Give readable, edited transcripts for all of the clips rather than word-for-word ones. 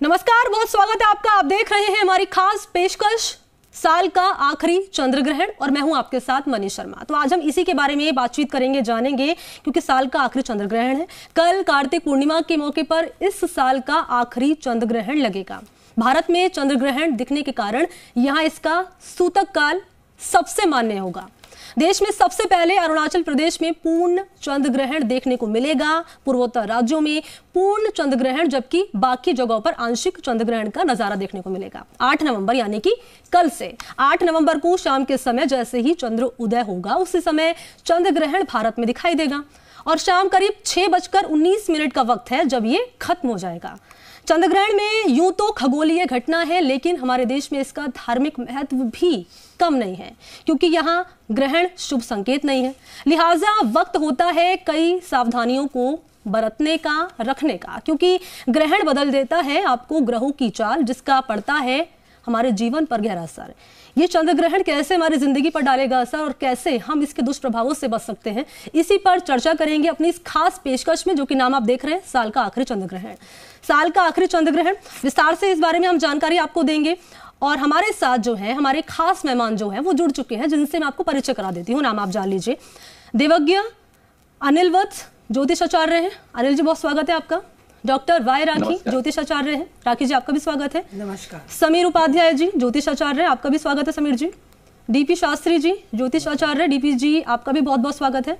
नमस्कार, बहुत स्वागत है आपका। आप देख रहे हैं हमारी खास पेशकश साल का आखिरी चंद्र ग्रहण और मैं हूं आपके साथ मनीष शर्मा। तो आज हम इसी के बारे में बातचीत करेंगे, जानेंगे, क्योंकि साल का आखिरी चंद्र ग्रहण है। कल कार्तिक पूर्णिमा के मौके पर इस साल का आखिरी चंद्र ग्रहण लगेगा। भारत में चंद्र ग्रहण दिखने के कारण यहाँ इसका सूतक काल सबसे मान्य होगा। देश में सबसे पहले अरुणाचल प्रदेश में पूर्ण चंद्र ग्रहण देखने को मिलेगा। पूर्वोत्तर राज्यों में पूर्ण चंद्र ग्रहण, जबकि बाकी जगहों पर आंशिक चंद्र ग्रहण का नजारा देखने को मिलेगा। 8 नवंबर यानी कि कल से 8 नवंबर को शाम के समय जैसे ही चंद्र उदय होगा, उसी समय चंद्र ग्रहण भारत में दिखाई देगा और शाम करीब 6:19 का वक्त है जब ये खत्म हो जाएगा। चंद्र ग्रहण में यूं तो खगोलीय घटना है, लेकिन हमारे देश में इसका धार्मिक महत्व भी कम नहीं है, क्योंकि यहाँ ग्रहण शुभ संकेत नहीं है। लिहाजा वक्त होता है कई सावधानियों को बरतने का, रखने का, क्योंकि ग्रहण बदल देता है आपको ग्रहों की चाल, जिसका पड़ता है हमारे जीवन पर गहरा असर। ये चंद्र ग्रहण कैसे हमारी जिंदगी पर डालेगा असर और कैसे हम इसके दुष्प्रभावों से बच सकते हैं, इसी पर चर्चा करेंगे अपनी इस खास पेशकश में, जो कि नाम आप देख रहे हैं, साल का आखिरी चंद्र ग्रहण। साल का आखिरी चंद्र ग्रहण, विस्तार से इस बारे में हम जानकारी आपको देंगे और हमारे साथ जो है हमारे खास मेहमान जो है वो जुड़ चुके हैं, जिनसे मैं आपको परिचय करा देती हूँ। नाम आप जान लीजिए। देवज्ञ अनिल वत्स ज्योतिष आचार्य हैं। अनिल जी, बहुत स्वागत है आपका। डॉक्टर वाई राखी ज्योतिष आचार्य हैं। राखी जी, आपका भी स्वागत है। नमस्कार। समीर उपाध्याय जी ज्योतिष आचार्य हैं, आपका भी स्वागत है समीर जी। डीपी शास्त्री जी ज्योतिष आचार्य, डीपी जी आपका भी बहुत बहुत स्वागत है।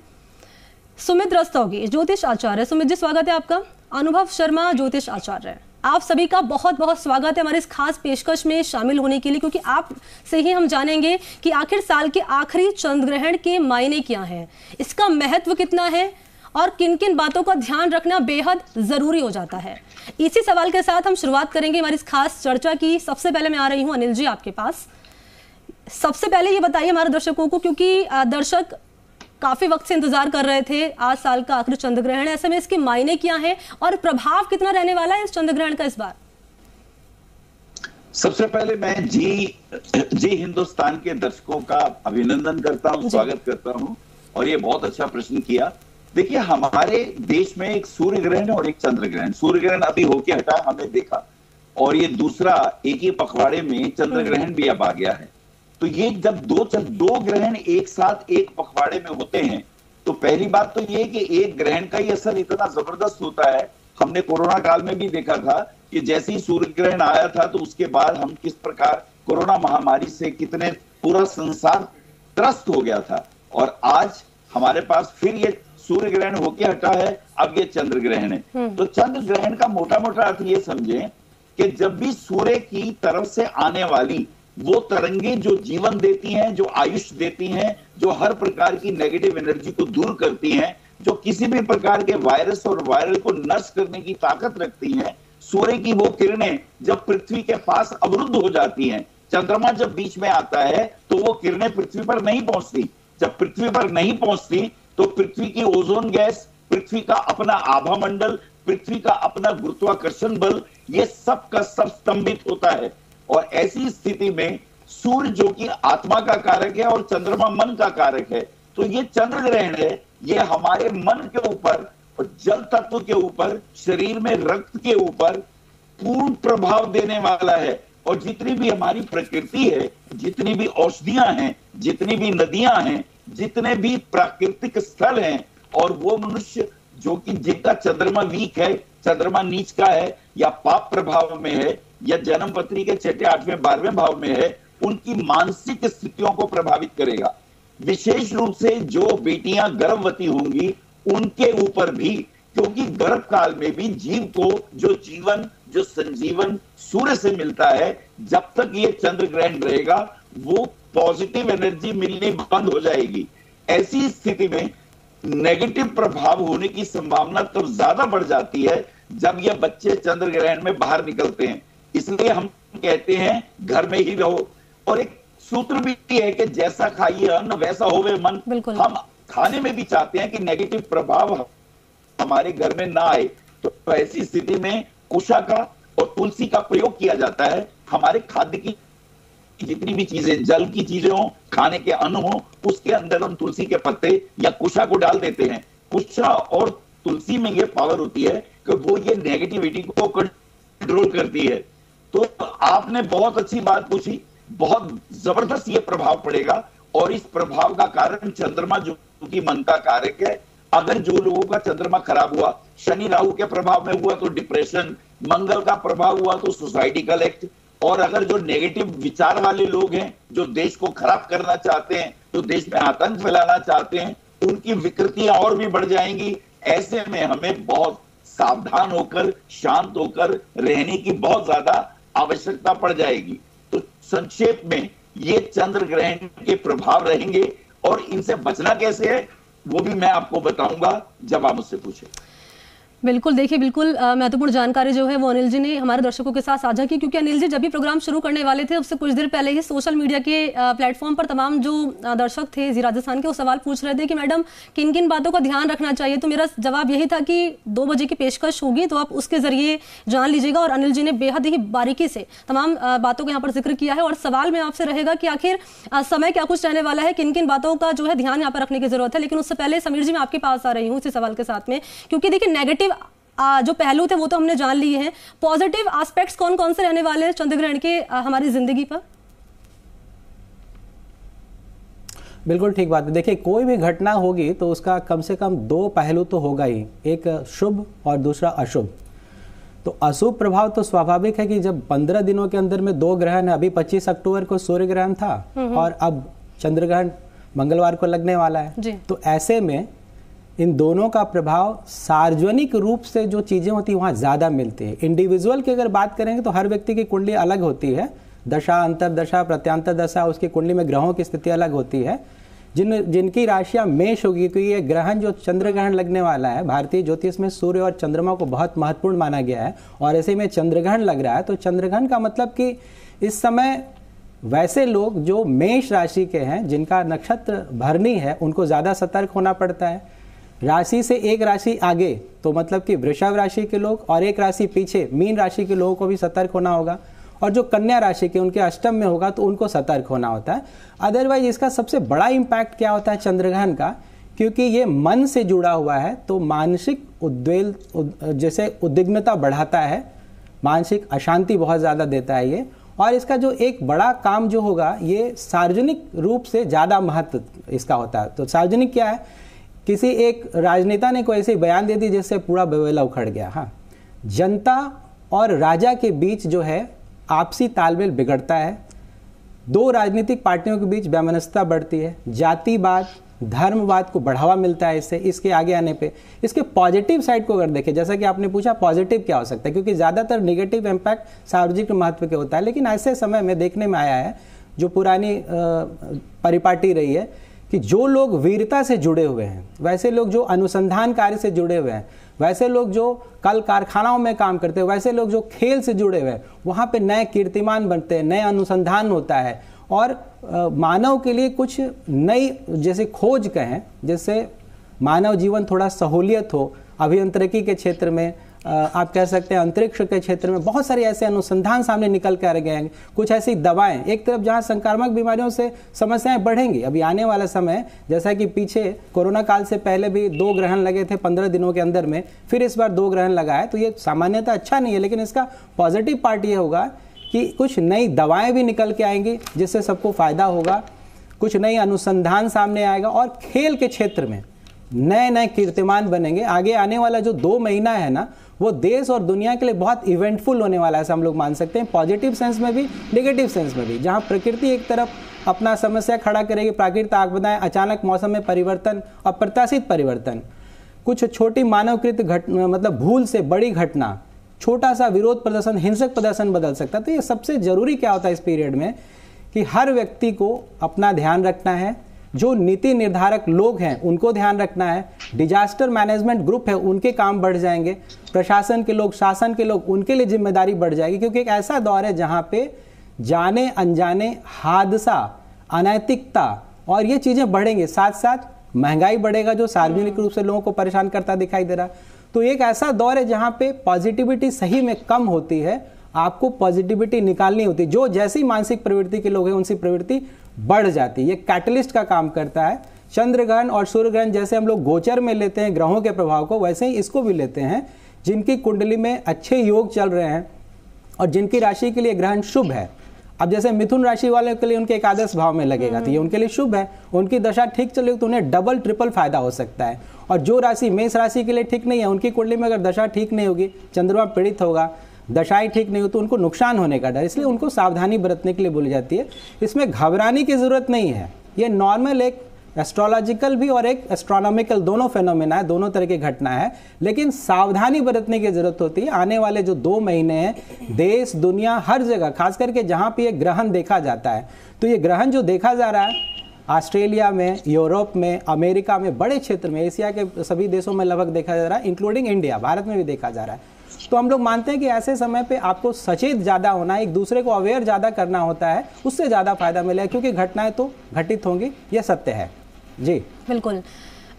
सुमित रस्तोगी ज्योतिष आचार्य, सुमित जी स्वागत है आपका। अनुभव शर्मा ज्योतिष आचार्य, आप सभी का बहुत बहुत स्वागत है हमारे इस खास पेशकश में शामिल होने के लिए, क्योंकि आप से ही हम जानेंगे कि आखिर साल के आखिरी चंद्र ग्रहण के मायने क्या हैं, इसका महत्व कितना है और किन किन बातों का ध्यान रखना बेहद जरूरी हो जाता है। इसी सवाल के साथ हम शुरुआत करेंगे हमारी इस खास चर्चा की। सबसे पहले मैं आ रही हूँ अनिल जी आपके पास। सबसे पहले ये बताइए हमारे दर्शकों को, क्योंकि दर्शक काफी वक्त से इंतजार कर रहे थे, आज साल का आखिरी चंद्र ग्रहण है, ऐसे में इसके मायने क्या है और प्रभाव कितना रहने वाला है इस चंद्र ग्रहण का इस बार? सबसे पहले मैं जी हिंदुस्तान के दर्शकों का अभिनंदन करता हूं, स्वागत करता हूं और ये बहुत अच्छा प्रश्न किया। देखिए, हमारे देश में एक सूर्य ग्रहण और एक चंद्र ग्रहण। सूर्य ग्रहण अभी होके हटा, हमने देखा, और ये दूसरा एक ही पखवाड़े में चंद्र ग्रहण भी अब आ गया है। तो ये जब दो ग्रहण एक साथ एक पखवाड़े में होते हैं, तो पहली बात तो ये कि एक ग्रहण का ही असर इतना जबरदस्त होता है। हमने कोरोना काल में भी देखा था कि जैसे ही सूर्य ग्रहण आया था तो उसके बाद हम किस प्रकार कोरोना महामारी से कितने पूरा संसार त्रस्त हो गया था, और आज हमारे पास फिर ये सूर्य ग्रहण होके हटा है, अब ये चंद्र ग्रहण है। तो चंद्र ग्रहण का मोटा मोटा अर्थ ये समझें कि जब भी सूर्य की तरफ से आने वाली वो तरंगे जो जीवन देती हैं, जो आयुष देती हैं, जो हर प्रकार की नेगेटिव एनर्जी को दूर करती हैं, जो किसी भी प्रकार के वायरस और वायरल को नष्ट करने की ताकत रखती हैं, सूर्य की वो किरणें जब पृथ्वी के पास अवरुद्ध हो जाती हैं, चंद्रमा जब बीच में आता है तो वो किरणें पृथ्वी पर नहीं पहुंचती। जब पृथ्वी पर नहीं पहुंचती तो पृथ्वी की ओजोन गैस, पृथ्वी का अपना आभा मंडल, पृथ्वी का अपना गुरुत्वाकर्षण बल, ये सब का सब स्तंभित होता है। और ऐसी स्थिति में सूर्य जो कि आत्मा का कारक है और चंद्रमा मन का कारक है, तो ये चंद्र ग्रहण है, ये हमारे मन के ऊपर और जल तत्व के ऊपर, शरीर में रक्त के ऊपर पूर्ण प्रभाव देने वाला है। और जितनी भी हमारी प्रकृति है, जितनी भी औषधियां हैं, जितनी भी नदियां हैं, जितने भी प्राकृतिक स्थल हैं, और वो मनुष्य जो कि जिनका चंद्रमा वीक है, चंद्रमा नीच का है, या पाप प्रभाव में है, या जन्म पत्री के 6, 8, 12वें भाव में है, उनकी मानसिक स्थितियों को प्रभावित करेगा। विशेष रूप से जो बेटियां गर्भवती होंगी उनके ऊपर भी, क्योंकि गर्भ काल में भी जीव को जो जीवन, जो संजीवन सूर्य से मिलता है, जब तक ये चंद्र ग्रहण रहेगा वो पॉजिटिव एनर्जी मिलनी बंद हो जाएगी। ऐसी स्थिति में नेगेटिव प्रभाव होने की संभावना तब ज्यादा बढ़ जाती है जब ये बच्चे चंद्र ग्रहण में बाहर निकलते हैं। इसलिए हम कहते हैं घर में ही रहो। और एक सूत्र भी है कि जैसा खाइए अन्न वैसा होवे मन। हम खाने में भी चाहते हैं कि नेगेटिव प्रभाव हमारे घर में ना आए, तो ऐसी स्थिति में कुशा का और तुलसी का प्रयोग किया जाता है। हमारे खाद्य की जितनी भी चीजें, जल की चीजें हो, खाने के अन्न हो, उसके अंदर हम तुलसी के पत्ते या कुशा को डाल देते हैं। कुशा और तुलसी में ये पावर होती है कि वो ये नेगेटिविटी को कंट्रोल करती है। तो आपने बहुत अच्छी बात पूछी, बहुत जबरदस्त ये प्रभाव पड़ेगा, और इस प्रभाव का कारण चंद्रमा जो कि मन का कारक है, अगर जो लोगों का चंद्रमा खराब हुआ, शनि राहु के प्रभाव में हुआ तो डिप्रेशन, मंगल का प्रभाव हुआ तो सुसाइडिकल एक्ट, और अगर जो नेगेटिव विचार वाले लोग हैं, जो देश को खराब करना चाहते हैं, जो देश में आतंक फैलाना चाहते हैं, उनकी विकृतियां और भी बढ़ जाएंगी। ऐसे में हमें बहुत सावधान होकर, शांत होकर रहने की बहुत ज्यादा आवश्यकता पड़ जाएगी। तो संक्षेप में ये चंद्र ग्रहण के प्रभाव रहेंगे, और इनसे बचना कैसे है वो भी मैं आपको बताऊंगा जब आप मुझसे पूछें। बिल्कुल, देखिए बिल्कुल महत्वपूर्ण जानकारी जो है वो अनिल जी ने हमारे दर्शकों के साथ साझा की, क्योंकि अनिल जी जब भी प्रोग्राम शुरू करने वाले थे उससे कुछ देर पहले ही सोशल मीडिया के प्लेटफॉर्म पर तमाम जो दर्शक थे जी राजस्थान के, वो सवाल पूछ रहे थे कि मैडम किन किन बातों का ध्यान रखना चाहिए। तो मेरा जवाब यही था कि 2 बजे की पेशकश होगी तो आप उसके जरिए जान लीजिएगा, और अनिल जी ने बेहद ही बारीकी से तमाम बातों का यहाँ पर जिक्र किया है। और सवाल में आपसे रहेगा कि आखिर समय क्या कुछ रहने वाला है, किन किन बातों का जो है ध्यान यहाँ पर रखने की जरूरत है। लेकिन उससे पहले समीर जी मैं आपके पास आ रही हूँ इसी सवाल के साथ में, क्योंकि देखिए नेगेटिव जो पहलू थे वो तो हमने जान लिए हैं, पॉजिटिव एस्पेक्ट्स कौन कौन से रहने वाले हैं चंद्रग्रहण के हमारी जिंदगी पर? बिल्कुल ठीक बात है। देखिए कोई भी घटना होगी तो उसका कम से कम 2 पहलू तो होगा ही, एक शुभ और दूसरा अशुभ। तो अशुभ प्रभाव तो स्वाभाविक है कि जब 15 दिनों के अंदर में 2 ग्रहण है, अभी 25 अक्टूबर को सूर्य ग्रहण था और अब चंद्र ग्रहण मंगलवार को लगने वाला है, तो ऐसे में इन दोनों का प्रभाव सार्वजनिक रूप से जो चीजें होती है वहां ज्यादा मिलती है। इंडिविजुअल की अगर बात करेंगे तो हर व्यक्ति की कुंडली अलग होती है, दशा, अंतरदशा, प्रत्यांतर दशा, उसकी कुंडली में ग्रहों की स्थिति अलग होती है। जिनकी राशियां मेष होगी, क्योंकि ये ग्रहण जो चंद्र ग्रहण लगने वाला है, भारतीय ज्योतिष में सूर्य और चंद्रमा को बहुत महत्वपूर्ण माना गया है, और ऐसे में चंद्र ग्रहण लग रहा है। तो चंद्र ग्रहण का मतलब कि इस समय वैसे लोग जो मेष राशि के हैं, जिनका नक्षत्र भरनी है, उनको ज्यादा सतर्क होना पड़ता है। राशि से एक राशि आगे तो मतलब कि वृषभ राशि के लोग, और एक राशि पीछे मीन राशि के लोगों को भी सतर्क होना होगा, और जो कन्या राशि के उनके अष्टम में होगा तो उनको सतर्क होना होता है। अदरवाइज इसका सबसे बड़ा इम्पैक्ट क्या होता है चंद्रग्रहण का, क्योंकि ये मन से जुड़ा हुआ है तो मानसिक जैसे उद्विग्नता बढ़ाता है, मानसिक अशांति बहुत ज्यादा देता है ये। और इसका जो एक बड़ा काम जो होगा, ये सार्वजनिक रूप से ज्यादा महत्व इसका होता है। तो सार्वजनिक क्या है, किसी एक राजनेता ने कोई ऐसे बयान दे दी जिससे पूरा बेवेला उखड़ गया। हाँ, जनता और राजा के बीच जो है आपसी तालमेल बिगड़ता है, 2 राजनीतिक पार्टियों के बीच वैमनस्यता बढ़ती है, जातिवाद, धर्मवाद को बढ़ावा मिलता है इससे। इसके आगे आने पे इसके पॉजिटिव साइड को अगर देखें, जैसा कि आपने पूछा पॉजिटिव क्या हो सकता है, क्योंकि ज्यादातर नेगेटिव इम्पैक्ट सार्वजनिक महत्व के होता है, लेकिन ऐसे समय में देखने में आया है, जो पुरानी परिपाटी रही है, कि जो लोग वीरता से जुड़े हुए हैं, वैसे लोग जो अनुसंधान कार्य से जुड़े हुए हैं, वैसे लोग जो कल कारखानाओं में काम करते हैं, वैसे लोग जो खेल से जुड़े हुए हैं, वहां पे नए कीर्तिमान बनते हैं, नए अनुसंधान होता है, और मानव के लिए कुछ नई जैसे खोज कहें, जैसे मानव जीवन थोड़ा सहूलियत हो, अभियांत्रिकी के क्षेत्र में, आप कह सकते हैं अंतरिक्ष के क्षेत्र में बहुत सारे ऐसे अनुसंधान सामने निकल कर आ गए हैं। कुछ ऐसी दवाएं, एक तरफ जहां संक्रामक बीमारियों से समस्याएं बढ़ेंगी, अभी आने वाला समय, जैसा कि पीछे कोरोना काल से पहले भी 2 ग्रहण लगे थे 15 दिनों के अंदर में, फिर इस बार 2 ग्रहण लगा है, तो ये सामान्यतः अच्छा नहीं है, लेकिन इसका पॉजिटिव पार्ट ये होगा कि कुछ नई दवाएं भी निकल के आएंगी जिससे सबको फायदा होगा, कुछ नई अनुसंधान सामने आएगा, और खेल के क्षेत्र में नए नए कीर्तिमान बनेंगे। आगे आने वाला जो 2 महीना है ना, वो देश और दुनिया के लिए बहुत इवेंटफुल होने वाला है, ऐसा हम लोग मान सकते हैं, पॉजिटिव सेंस में भी, नेगेटिव सेंस में भी। जहां प्रकृति एक तरफ अपना समस्या खड़ा करेगी, प्राकृतिक आपदाएं, अचानक मौसम में परिवर्तन, अप्रत्याशित परिवर्तन, कुछ छोटी मानवकृत घटना, मतलब भूल से बड़ी घटना, छोटा सा विरोध प्रदर्शन, हिंसक प्रदर्शन बदल सकता है। तो ये सबसे जरूरी क्या होता है इस पीरियड में, कि हर व्यक्ति को अपना ध्यान रखना है, जो नीति निर्धारक लोग हैं उनको ध्यान रखना है, डिजास्टर मैनेजमेंट ग्रुप है उनके काम बढ़ जाएंगे, प्रशासन के लोग, शासन के लोग, उनके लिए जिम्मेदारी बढ़ जाएगी, क्योंकि एक ऐसा दौर है जहां पे जाने अनजाने हादसा, अनैतिकता और ये चीजें बढ़ेंगे, साथ साथ महंगाई बढ़ेगा जो सार्वजनिक रूप से लोगों को परेशान करता दिखाई दे रहा। तो एक ऐसा दौर है जहां पे पॉजिटिविटी सही में कम होती है, आपको पॉजिटिविटी निकालनी होती है। जो जैसी मानसिक प्रवृत्ति के लोग हैं उनकी प्रवृत्ति बढ़ जाती है, ये कैटलिस्ट का काम करता है। चंद्र ग्रहण और सूर्य ग्रहण जैसे हम लोग गोचर में लेते हैं ग्रहों के प्रभाव को, वैसे ही इसको भी लेते हैं। जिनकी कुंडली में अच्छे योग चल रहे हैं, और जिनकी राशि के लिए ग्रहण शुभ है, अब जैसे मिथुन राशि वालों के लिए उनके एकादश भाव में लगेगा तो ये उनके लिए शुभ है, उनकी दशा ठीक चलेगी तो उन्हें डबल ट्रिपल फायदा हो सकता है। और जो राशि मेष राशि के लिए ठीक नहीं है, उनकी कुंडली में अगर दशा ठीक नहीं होगी, चंद्रमा पीड़ित होगा, दशाएं ठीक नहीं हो तो उनको नुकसान होने का डर, इसलिए उनको सावधानी बरतने के लिए बोली जाती है। इसमें घबराने की जरूरत नहीं है, ये नॉर्मल एक एस्ट्रोलॉजिकल भी और एक एस्ट्रोनॉमिकल दोनों फेनोमेना है, दोनों तरह की घटना है, लेकिन सावधानी बरतने की जरूरत होती है। आने वाले जो 2 महीने हैं देश दुनिया हर जगह, खास करके जहां पे ये ग्रहण देखा जाता है, तो ये ग्रहण जो देखा जा रहा है ऑस्ट्रेलिया में, यूरोप में, अमेरिका में, बड़े क्षेत्र में, एशिया के सभी देशों में लगभग देखा जा रहा है, इंक्लूडिंग इंडिया, भारत में भी देखा जा रहा है। तो हम लोग मानते हैं कि ऐसे समय पे आपको सचेत ज़्यादा होना है, एक दूसरे को अवेयर ज़्यादा करना होता है, उससे ज़्यादा फायदा मिलेगा, क्योंकि घटनाएं तो घटित होंगी, यह सत्य है। जी बिल्कुल।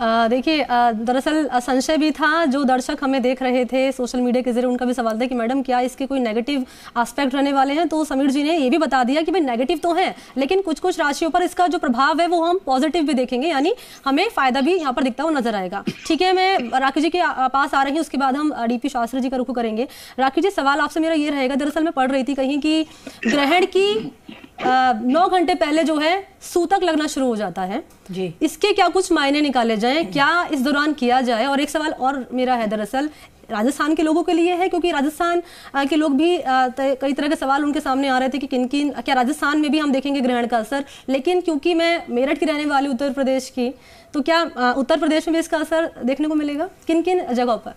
देखिए, दरअसल संशय भी था, जो दर्शक हमें देख रहे थे सोशल मीडिया के जरिए, उनका भी सवाल था कि मैडम क्या इसके कोई नेगेटिव एस्पेक्ट रहने वाले हैं, तो समीर जी ने ये भी बता दिया कि भाई नेगेटिव तो है, लेकिन कुछ कुछ राशियों पर इसका जो प्रभाव है वो हम पॉजिटिव भी देखेंगे, यानी हमें फायदा भी यहाँ पर दिखता हुआ नजर आएगा। ठीक है, मैं राखी जी के पास आ रही हूँ, उसके बाद हम डीपी शास्त्री जी का रुख करेंगे। राखी जी, सवाल आपसे मेरा ये रहेगा, दरअसल मैं पढ़ रही थी कहीं कि ग्रहण की 9 घंटे पहले जो है सूतक लगना शुरू हो जाता है जी, इसके क्या कुछ मायने निकाले जाएं, क्या इस दौरान किया जाए? और एक सवाल और मेरा है, दरअसल राजस्थान के लोगों के लिए है, क्योंकि राजस्थान के लोग भी कई तरह के सवाल उनके सामने आ रहे थे कि किन किन, क्या राजस्थान में भी हम देखेंगे ग्रहण का असर, लेकिन क्योंकि मैं मेरठ की रहने वाली उत्तर प्रदेश की, तो क्या उत्तर प्रदेश में भी इसका असर देखने को मिलेगा, किन किन जगहों पर?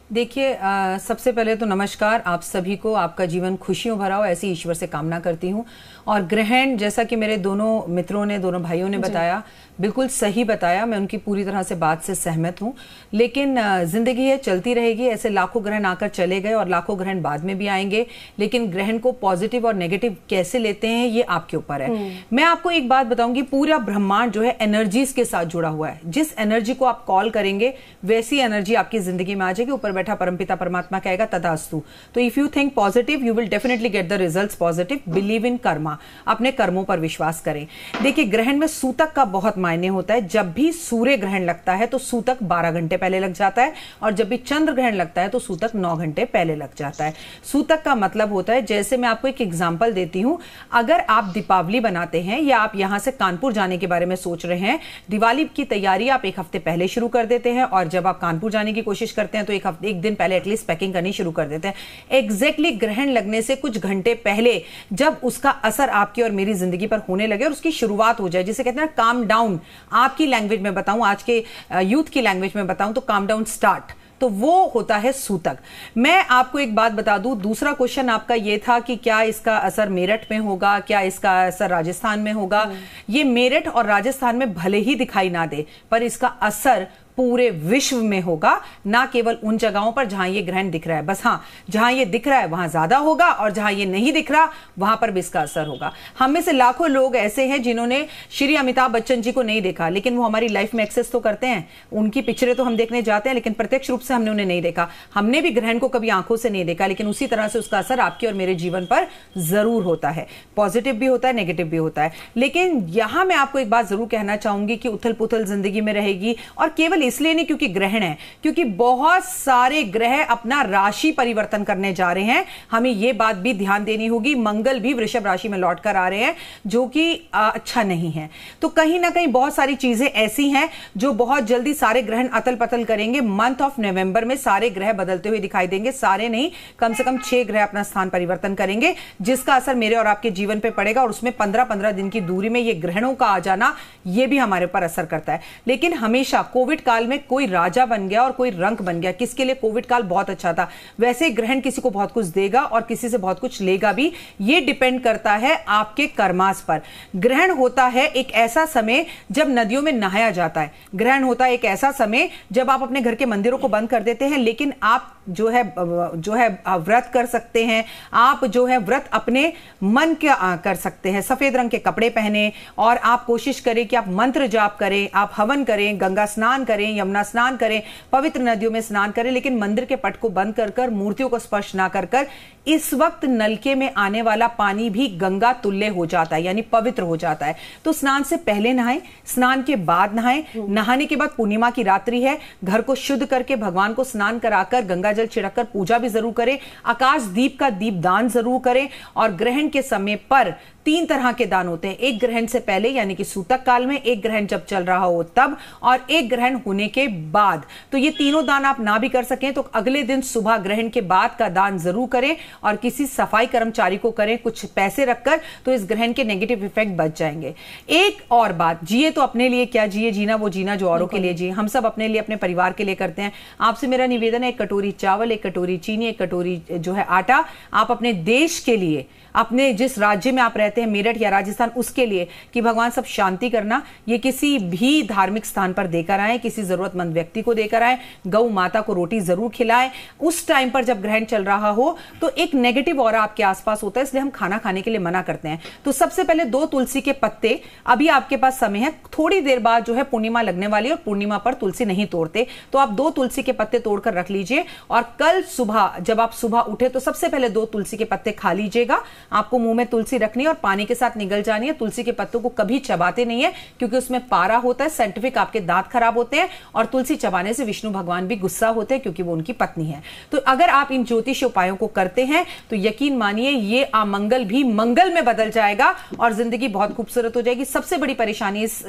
देखिए, सबसे पहले तो नमस्कार आप सभी को, आपका जीवन खुशियों भरा हो ऐसी ईश्वर से कामना करती हूँ। और ग्रहण, जैसा कि मेरे दोनों मित्रों ने, दोनों भाइयों ने बताया, बिल्कुल सही बताया, मैं उनकी पूरी तरह से बात से सहमत हूँ। लेकिन जिंदगी है, चलती रहेगी, ऐसे लाखों ग्रहण आकर चले गए और लाखों ग्रहण बाद में भी आएंगे, लेकिन ग्रहण को पॉजिटिव और नेगेटिव कैसे लेते हैं ये आपके ऊपर है। मैं आपको एक बात बताऊंगी, पूरा ब्रह्मांड जो है एनर्जीज के साथ जुड़ा हुआ है, जिस एनर्जी को आप कॉल करेंगे वैसी एनर्जी आपकी जिंदगी में आ जाएगी। ऊपर बैठा परमपिता परमात्मा कहेगा तथास्तु। तो if you think positive you will definitely get the results positive. Believe in Karma, अपने कर्मों पर विश्वास करें। देखिए, ग्रहण में सूतक का बहुत मायने होता है। जब भी सूर्य ग्रहण लगता है तो सूतक 12 घंटे पहले लग जाता है, और जब भी चंद्र ग्रहण लगता है तो सूतक 9 घंटे पहले लग जाता है। सूतक का मतलब होता है, जैसे मैं आपको एक एग्जांपल देती हूं, अगर आप दीपावली बनाते हैं या आप यहां से कानपुर जाने के बारे में सोच रहे हैं, दिवाली की तैयारी आप 1 हफ्ते पहले शुरू कर देते हैं, और जब आप कानपुर जाने की कोशिश करते हैं तो एक दिन पहले एटलीस्ट पैकिंग करनी शुरू कर देते हैं। एग्जैक्टली ग्रहण लगने से कुछ घंटे पहले जब उसका असर आपकी और मेरी जिंदगी पर होने लगे और उसकी शुरुआत हो जाए, जिसे कहते हैं काम डाउन, आपकी लैंग्वेज में बताऊं, आज के यूथ की लैंग्वेज में बताऊं तो काम डाउन स्टार्ट, तो वो होता है सूतक। मैं आपको एक बात बता दूं, दूसरा क्वेश्चन आपका ये था कि क्या इसका असर मेरठ में होगा, क्या इसका असर राजस्थान में होगा। ये मेरठ और राजस्थान में भले ही दिखाई ना दे, पर इसका असर पूरे विश्व में होगा, ना केवल उन जगहों पर जहां ये ग्रहण दिख रहा है। बस हाँ, जहां ये दिख रहा है वहां ज्यादा होगा, और जहां ये नहीं दिख रहा वहां पर भी इसका असर होगा। हम में से लाखों लोग ऐसे हैं जिन्होंने श्री अमिताभ बच्चन जी को नहीं देखा, लेकिन वो हमारी लाइफ में एक्सेस तो करते हैं, उनकी पिक्चरें तो हम देखने जाते हैं, लेकिन प्रत्यक्ष रूप से हमने उन्हें नहीं देखा। हमने भी ग्रहण को कभी आंखों से नहीं देखा, लेकिन उसी तरह से उसका असर आपके और मेरे जीवन पर जरूर होता है। पॉजिटिव भी होता है, नेगेटिव भी होता है। लेकिन यहां मैं आपको एक बात जरूर कहना चाहूंगी कि उथल पुथल जिंदगी में रहेगी, और केवल इसलिए नहीं क्योंकि ग्रहण है, क्योंकि बहुत सारे ग्रह अपना राशि परिवर्तन करने जा रहे हैं। हमें यह बात भी ध्यान देनी होगी, मंगल भी वृषभ राशि में लौट कर आ रहे हैं, जो कि अच्छा नहीं है। तो कहीं ना कहीं बहुत सारी चीजें ऐसी हैं जो बहुत जल्दी सारे ग्रहण अतल पतल करेंगे। मंथ ऑफ नवंबर में सारे ग्रह बदलते हुए दिखाई देंगे, सारे नहीं, कम से कम 6 ग्रह अपना स्थान परिवर्तन करेंगे, जिसका असर मेरे और आपके जीवन पे पड़ेगा। और उसमें 15-15 दिन की दूरी में ये ग्रहणों का आ जाना, ये भी हमारे ऊपर असर करता है। लेकिन हमेशा कोविड काल में कोई राजा बन गया और कोई रंक बन गया, किसके लिए कोविड काल बहुत अच्छा था। वैसे ग्रहण किसी को बहुत कुछ देगा और किसी से बहुत कुछ लेगा भी, ये डिपेंड करता है आपके कर्मास पर। ग्रहण होता है एक ऐसा समय जब नदियों में नहाया जाता है। ग्रहण होता है एक ऐसा समय जब आप अपने घर के मंदिरों को बंद कर देते हैं, लेकिन आप जो है व्रत कर सकते हैं। आप जो है व्रत अपने मन के कर सकते हैं। सफेद रंग के कपड़े पहने और आप कोशिश करें कि आप मंत्र जाप करें, आप हवन करें, गंगा स्नान करें, करें, यमुना स्नान करें, पवित्र नदियों में स्नान करें, लेकिन मंदिर के पट को बंद कर कर, मूर्तियों को स्पर्श ना कर कर, इस वक्त नलके में आने वाला पानी भी गंगा तुल्य हो जाता है, यानी पवित्र हो जाता है। तो स्नान से पहले नहाएं, स्नान के बाद नहाएं, नहाने के बाद पूर्णिमा की रात्रि है, घर को शुद्ध करके भगवान को स्नान कराकर गंगा जल छिड़ककर पूजा भी जरूर करें, आकाश दीप का दीप दान जरूर करें। और ग्रहण के समय पर 3 तरह के दान होते हैं, एक ग्रहण से पहले यानी कि सूतक काल में, एक ग्रहण जब चल रहा हो तब, और एक ग्रहण होने के बाद। तो ये तीनों दान आप ना भी कर सकें तो अगले दिन सुबह ग्रहण के बाद का दान जरूर करें, और किसी सफाई कर्मचारी को करें कुछ पैसे रखकर, तो इस ग्रहण के नेगेटिव इफेक्ट बच जाएंगे। एक और बात, जिए तो अपने लिए क्या जिए, जीना वो जीना जो औरों के लिए जिए। हम सब अपने लिए, अपने परिवार के लिए करते हैं। आपसे मेरा निवेदन है, 1 कटोरी चावल, 1 कटोरी चीनी, 1 कटोरी जो है आटा, आप अपने देश के लिए, अपने जिस राज्य में आप रहते हैं, मेरठ या राजस्थान, उसके लिए, कि भगवान सब शांति करना, ये किसी भी धार्मिक स्थान पर देकर आए, किसी जरूरतमंद व्यक्ति को देकर आए, गौ माता को रोटी जरूर खिलाएं। उस टाइम पर जब ग्रहण चल रहा हो तो एक नेगेटिव ऑरा आपके आसपास होता है, इसलिए हम खाना खाने के लिए मना करते हैं। तो सबसे पहले 2 तुलसी के पत्ते, अभी आपके पास समय है, थोड़ी देर बाद जो है पूर्णिमा लगने वाली है और पूर्णिमा पर तुलसी नहीं तोड़ते, तो आप 2 तुलसी के पत्ते तोड़कर रख लीजिए, और कल सुबह जब आप सुबह उठे तो सबसे पहले 2 तुलसी के पत्ते खा लीजिएगा। आपको मुंह में तुलसी रखनी है और पानी के साथ निगल जानी है। तुलसी के पत्तों को कभी चबाते नहीं है, क्योंकि उसमें पारा होता है, साइंटिफिक आपके दांत खराब होते हैं, और तुलसी चबाने से विष्णु भगवान भी गुस्सा होते हैं, क्योंकि वो उनकी पत्नी है। तो अगर आप इन ज्योतिष उपायों को करते हैं तो यकीन मानिए ये अमंगल भी मंगल में बदल जाएगा और जिंदगी बहुत खूबसूरत हो जाएगी। सबसे बड़ी परेशानी इस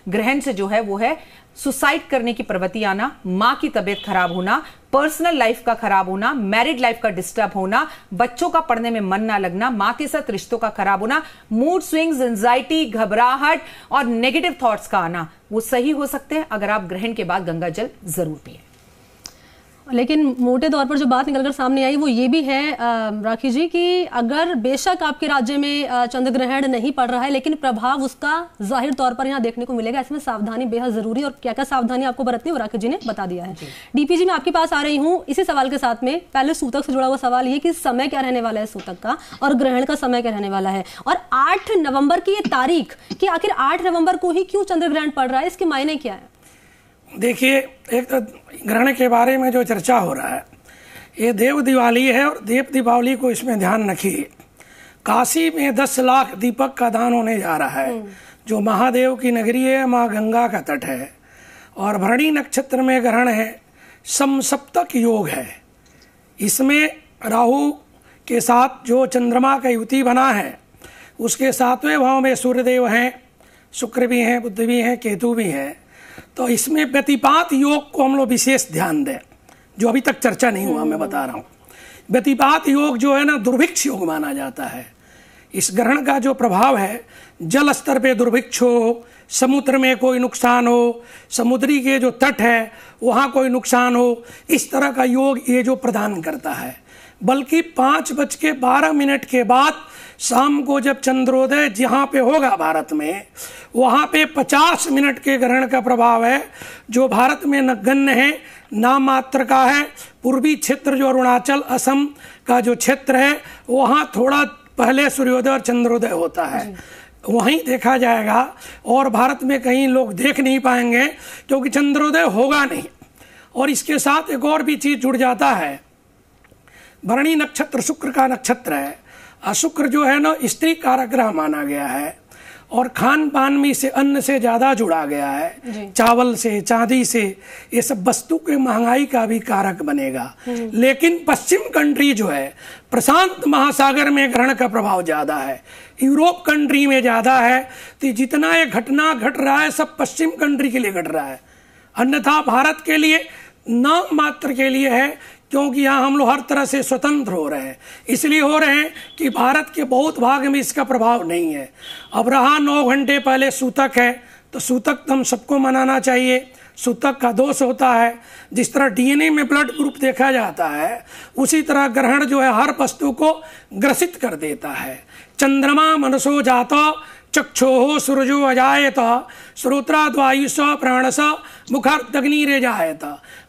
ग्रहण से जो है वो है सुसाइड करने की प्रवृत्ति आना, मां की तबीयत खराब होना, पर्सनल लाइफ का खराब होना, मैरिड लाइफ का डिस्टर्ब होना, बच्चों का पढ़ने में मन ना लगना, मां के साथ रिश्तों का खराब होना, मूड स्विंग्स, एंजाइटी, घबराहट और नेगेटिव थॉट्स का आना, वो सही हो सकते हैं अगर आप ग्रहण के बाद गंगा जल जरूर पिए। लेकिन मोटे तौर पर जो बात निकलकर सामने आई वो ये भी है राखी जी कि अगर बेशक आपके राज्य में चंद्र ग्रहण नहीं पड़ रहा है, लेकिन प्रभाव उसका जाहिर तौर पर यहाँ देखने को मिलेगा। ऐसे में सावधानी बेहद जरूरी, और क्या क्या सावधानी आपको बरतनी है वो राखी जी ने बता दिया है। डीपी जी, मैं आपके पास आ रही हूँ इसी सवाल के साथ में। पहले सूतक से जुड़ा हुआ सवाल ये कि समय क्या रहने वाला है सूतक का, और ग्रहण का समय क्या रहने वाला है, और 8 नवंबर की ये तारीख कि आखिर 8 नवंबर को ही क्यों चंद्र ग्रहण पड़ रहा है, इसके मायने क्या है? देखिए, एक तो ग्रहण के बारे में जो चर्चा हो रहा है, ये देव दिवाली है, और देव दीपावली को इसमें ध्यान रखिए। काशी में 10 लाख दीपक का दान होने जा रहा है, जो महादेव की नगरी है, माँ गंगा का तट है, और भरणी नक्षत्र में ग्रहण है, समसप्तक योग है। इसमें राहु के साथ जो चंद्रमा का युति बना है, उसके 7वें भाव में सूर्यदेव हैं, शुक्र भी हैं, बुध भी हैं, केतु भी हैं। तो इसमें व्यतिपात योग को हम लोग विशेष ध्यान दें, जो अभी तक चर्चा नहीं हुआ, मैं बता रहा हूँ। व्यतिपात योग जो है ना, दुर्भिक्ष योग माना जाता है। इस ग्रहण का जो प्रभाव है, जल स्तर पे दुर्भिक्ष हो, समुद्र में कोई नुकसान हो, समुद्री के जो तट है वहाँ कोई नुकसान हो, इस तरह का योग ये जो प्रदान करता है। बल्कि 5:12 के बाद शाम को जब चंद्रोदय जहाँ पे होगा भारत में, वहाँ पे 50 मिनट के ग्रहण का प्रभाव है, जो भारत में नगण्य है, नाम मात्र का है। पूर्वी क्षेत्र जो अरुणाचल, असम का जो क्षेत्र है, वहाँ थोड़ा पहले सूर्योदय और चंद्रोदय होता है, वहीं देखा जाएगा। और भारत में कहीं लोग देख नहीं पाएंगे, क्योंकि चंद्रोदय होगा नहीं। और इसके साथ एक और भी चीज जुड़ जाता है, भरणी नक्षत्र शुक्र का नक्षत्र है, शुक्र जो है ना स्त्री कारक ग्रह माना गया है, और खान पान में से अन्न से ज्यादा जुड़ा गया है, चावल से, चांदी से, ये सब वस्तु के महंगाई का भी कारक बनेगा। लेकिन पश्चिम कंट्री जो है, प्रशांत महासागर में ग्रहण का प्रभाव ज्यादा है, यूरोप कंट्री में ज्यादा है। तो जितना ये घटना घट रहा है सब पश्चिम कंट्री के लिए घट रहा है, अन्यथा भारत के लिए नाम मात्र के लिए है, क्योंकि यहाँ हम लोग हर तरह से स्वतंत्र हो रहे हैं। इसलिए हो रहे हैं कि भारत के बहुत भाग में इसका प्रभाव नहीं है। अब रहा 9 घंटे पहले सूतक है, तो सूतक तो हम सबको मनाना चाहिए। सूतक का दोष होता है, जिस तरह डीएनए में ब्लड ग्रुप देखा जाता है, उसी तरह ग्रहण जो है हर वस्तु को ग्रसित कर देता है। चंद्रमा मनसो जाता चक्षो सूरजो अजायत श्रोत्राद्वायुष प्राणस मुखार्दग्निरे जायत।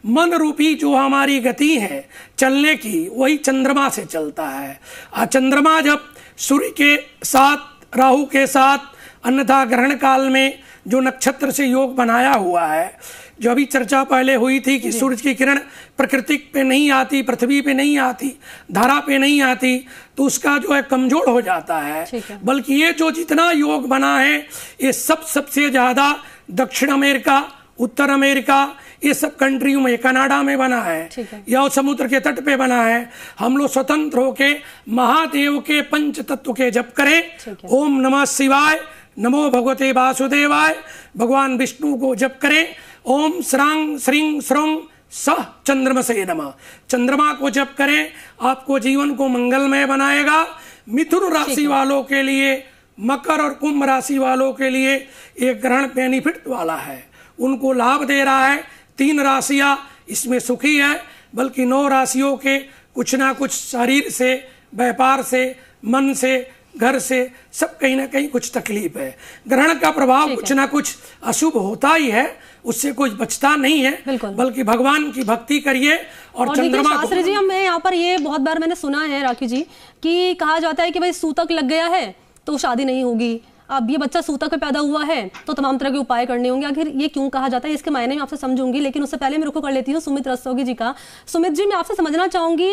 मन रूपी जो हमारी गति है चलने की, वही चंद्रमा से चलता है। और चंद्रमा जब सूर्य के साथ, राहु के साथ, अन्यथा ग्रहण काल में जो नक्षत्र से योग बनाया हुआ है, जो अभी चर्चा पहले हुई थी कि सूरज की किरण प्रकृति पे नहीं आती, पृथ्वी पे नहीं आती, धरा पे नहीं आती, तो उसका जो है कमजोर हो जाता है। बल्कि ये जो जितना योग बना है ये सबसे ज्यादा दक्षिण अमेरिका, उत्तर अमेरिका, ये सब कंट्रियों में, कनाडा में बना है या समुद्र के तट पे बना है। हम लोग स्वतंत्र होके महादेव के पंच तत्व के जप करें। ओम नमः शिवाय, नमो भगवते वासुदेवाय, भगवान विष्णु को जप करें। ओम श्रांग श्रीं श्रों सह चंद्रमसे नमः, चंद्रमा को जप करें, आपको जीवन को मंगलमय बनाएगा। मिथुन राशि वालों के लिए, मकर और कुंभ राशि वालों के लिए एक ग्रहण बेनिफिट वाला है, उनको लाभ दे रहा है। 3 राशियां इसमें सुखी है, बल्कि 9 राशियों के कुछ ना कुछ शरीर से, व्यापार से, मन से, घर से सब कहीं ना कहीं कुछ तकलीफ है। ग्रहण का प्रभाव कुछ ना कुछ अशुभ होता ही है, उससे कुछ बचता नहीं है, बल्कि भगवान की भक्ति करिए। और चंद्रमा शास्त्री जी, हम यहाँ पर ये बहुत बार मैंने सुना है राखी जी कि कहा जाता है कि भाई सूतक लग गया है तो शादी नहीं होगी, अब ये बच्चा सूतक पे पैदा हुआ है तो तमाम तरह के उपाय करने होंगे। आखिर ये क्यों कहा जाता है, इसके मायने में आपसे समझूंगी, लेकिन उससे पहले मैं रुको कर लेती हूँ सुमित रस्तोगी जी का। सुमित जी, मैं आपसे समझना चाहूंगी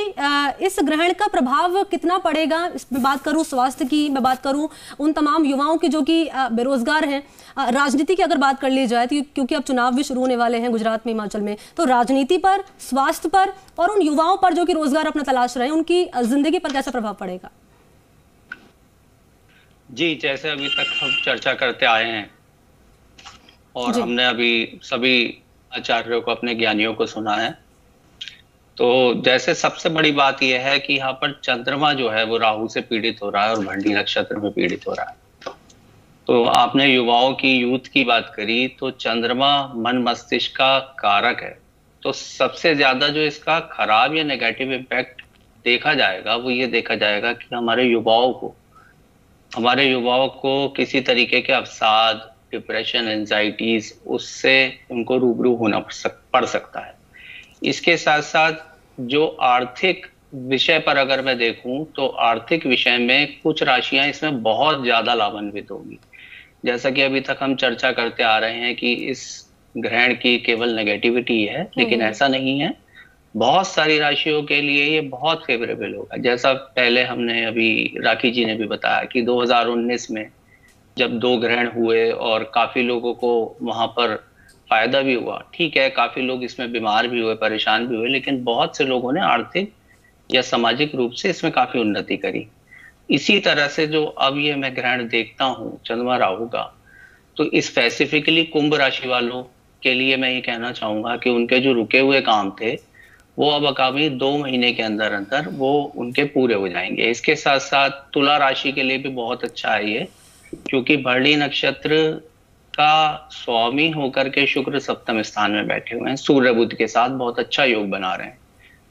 इस ग्रहण का प्रभाव कितना पड़ेगा। मैं बात करूँ स्वास्थ्य की, मैं बात करूँ उन तमाम युवाओं की जो कि बेरोजगार हैं, राजनीति की अगर बात कर ली जाए तो क्योंकि अब चुनाव भी शुरू होने वाले हैं गुजरात में, हिमाचल में, तो राजनीति पर, स्वास्थ्य पर और उन युवाओं पर जो कि रोजगार अपना तलाश रहे हैं, उनकी जिंदगी पर कैसा प्रभाव पड़ेगा? जी, जैसे अभी तक हम चर्चा करते आए हैं और हमने अभी सभी आचार्यों को, अपने ज्ञानियों को सुना है, तो जैसे सबसे बड़ी बात यह है कि यहाँ पर चंद्रमा जो है वो राहु से पीड़ित हो रहा है और भरणी नक्षत्र में पीड़ित हो रहा है। तो आपने युवाओं की, यूथ की बात करी, तो चंद्रमा मन मस्तिष्क का कारक है। तो सबसे ज्यादा जो इसका खराब या नेगेटिव इम्पैक्ट देखा जाएगा वो ये देखा जाएगा कि हमारे युवाओं को किसी तरीके के अवसाद, डिप्रेशन, एंजाइटीज, उससे उनको रूबरू होना पड़ सकता है। इसके साथ साथ जो आर्थिक विषय पर अगर मैं देखूं तो आर्थिक विषय में कुछ राशियां इसमें बहुत ज्यादा लाभान्वित होंगी। जैसा कि अभी तक हम चर्चा करते आ रहे हैं कि इस ग्रहण की केवल नेगेटिविटी है, लेकिन ऐसा नहीं है। बहुत सारी राशियों के लिए ये बहुत फेवरेबल होगा। जैसा पहले हमने अभी राखी जी ने भी बताया कि 2019 में जब 2 ग्रहण हुए और काफी लोगों को वहां पर फायदा भी हुआ, ठीक है, काफी लोग इसमें बीमार भी हुए, परेशान भी हुए, लेकिन बहुत से लोगों ने आर्थिक या सामाजिक रूप से इसमें काफी उन्नति करी। इसी तरह से जो अब ये मैं ग्रहण देखता हूँ चंद्रमा राहु का, तो स्पेसिफिकली कुंभ राशि वालों के लिए मैं ये कहना चाहूंगा कि उनके जो रुके हुए काम थे वो अब आगामी 2 महीने के अंदर अंदर वो उनके पूरे हो जाएंगे। इसके साथ साथ तुला राशि के लिए भी बहुत अच्छा है ये, क्योंकि भरणी नक्षत्र का स्वामी होकर के शुक्र सप्तम स्थान में बैठे हुए हैं, सूर्य बुध के साथ बहुत अच्छा योग बना रहे हैं।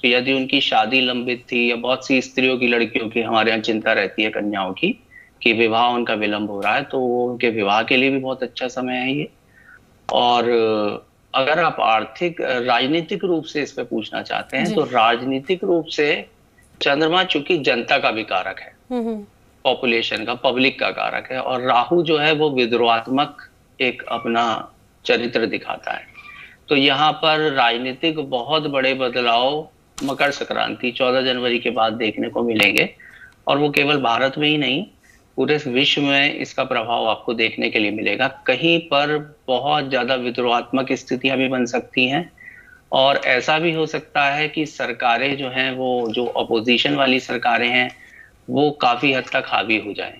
तो यदि उनकी शादी लंबित थी, या बहुत सी स्त्रियों की, लड़कियों की हमारे यहाँ चिंता रहती है, कन्याओं की, कि विवाह उनका विलंब हो रहा है, तो वो उनके विवाह के लिए भी बहुत अच्छा समय है ये। और अगर आप आर्थिक, राजनीतिक रूप से इस पे पूछना चाहते हैं, तो राजनीतिक रूप से चंद्रमा चूंकि जनता का भी कारक है, पॉपुलेशन का, पब्लिक का कारक है, और राहु जो है वो विद्रोहात्मक एक अपना चरित्र दिखाता है। तो यहाँ पर राजनीतिक बहुत बड़े बदलाव मकर संक्रांति 14 जनवरी के बाद देखने को मिलेंगे, और वो केवल भारत में ही नहीं, पूरे विश्व में इसका प्रभाव आपको देखने के लिए मिलेगा। कहीं पर बहुत ज्यादा विद्रोहात्मक स्थितियां भी बन सकती हैं, और ऐसा भी हो सकता है कि सरकारें जो हैं, वो जो अपोजिशन वाली सरकारें हैं, वो काफी हद तक हावी हो जाएं।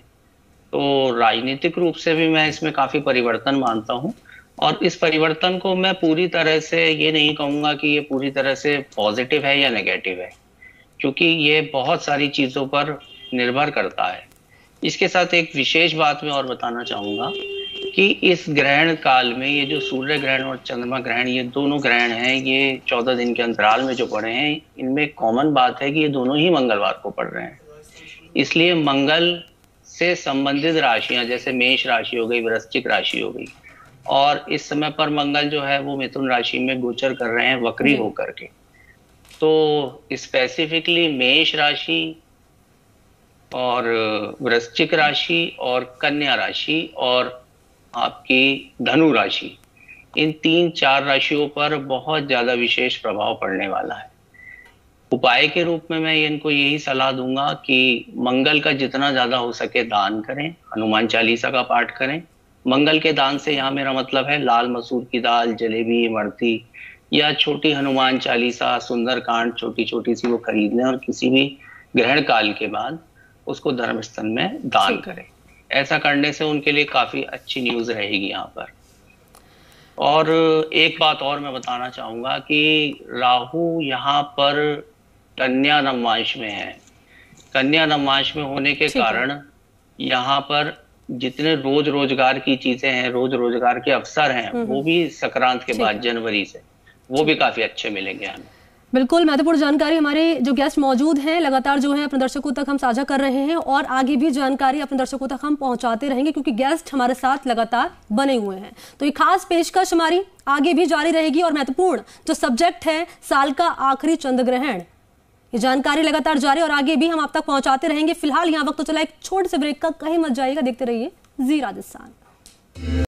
तो राजनीतिक रूप से भी मैं इसमें काफी परिवर्तन मानता हूं, और इस परिवर्तन को मैं पूरी तरह से ये नहीं कहूंगा कि ये पूरी तरह से पॉजिटिव है या नेगेटिव है, क्योंकि ये बहुत सारी चीजों पर निर्भर करता है। इसके साथ एक विशेष बात मैं और बताना चाहूंगा कि इस ग्रहण काल में ये जो सूर्य ग्रहण और चंद्रमा ग्रहण, ये दोनों ग्रहण हैं, ये 14 दिन के अंतराल में जो पड़े हैं, इनमें कॉमन बात है कि ये दोनों ही मंगलवार को पड़ रहे हैं। इसलिए मंगल से संबंधित राशियां, जैसे मेष राशि हो गई, वृश्चिक राशि हो गई, और इस समय पर मंगल जो है वो मिथुन राशि में गोचर कर रहे हैं वक्री होकर के। तो स्पेसिफिकली मेष राशि और वृश्चिक राशि और कन्या राशि और आपकी धनु राशि, इन 3-4 राशियों पर बहुत ज्यादा विशेष प्रभाव पड़ने वाला है। उपाय के रूप में मैं इनको यही सलाह दूंगा कि मंगल का जितना ज्यादा हो सके दान करें, हनुमान चालीसा का पाठ करें। मंगल के दान से यहाँ मेरा मतलब है लाल मसूर की दाल, जलेबी, इमरती या छोटी हनुमान चालीसा, सुंदरकांड छोटी छोटी सी वो खरीद लें और किसी भी ग्रहण काल के बाद उसको धर्मस्थल में दान करें। ऐसा करने से उनके लिए काफी अच्छी न्यूज रहेगी यहाँ पर। और एक बात और मैं बताना चाहूंगा कि राहु यहाँ पर कन्या नवमांश में है। कन्या नवमांश में होने के कारण यहाँ पर जितने रोजगार की चीजें हैं, रोजगार के अवसर हैं, वो भी संक्रांत के बाद जनवरी से वो भी काफी अच्छे मिलेंगे हमें। बिल्कुल महत्वपूर्ण जानकारी हमारे जो गेस्ट मौजूद हैं लगातार जो है अपने दर्शकों तक हम साझा कर रहे हैं और आगे भी जानकारी अपने दर्शकों तक हम पहुंचाते रहेंगे क्योंकि गेस्ट हमारे साथ लगातार बने हुए हैं। तो ये खास पेशकश हमारी आगे भी जारी रहेगी और महत्वपूर्ण जो सब्जेक्ट है साल का आखिरी चंद्र ग्रहण, ये जानकारी लगातार जारी और आगे भी हम आप तक पहुंचाते रहेंगे। फिलहाल यहाँ वक्त तो चला एक छोटे से ब्रेक का, कहीं मत जाइएगा, देखते रहिए जी राजस्थान।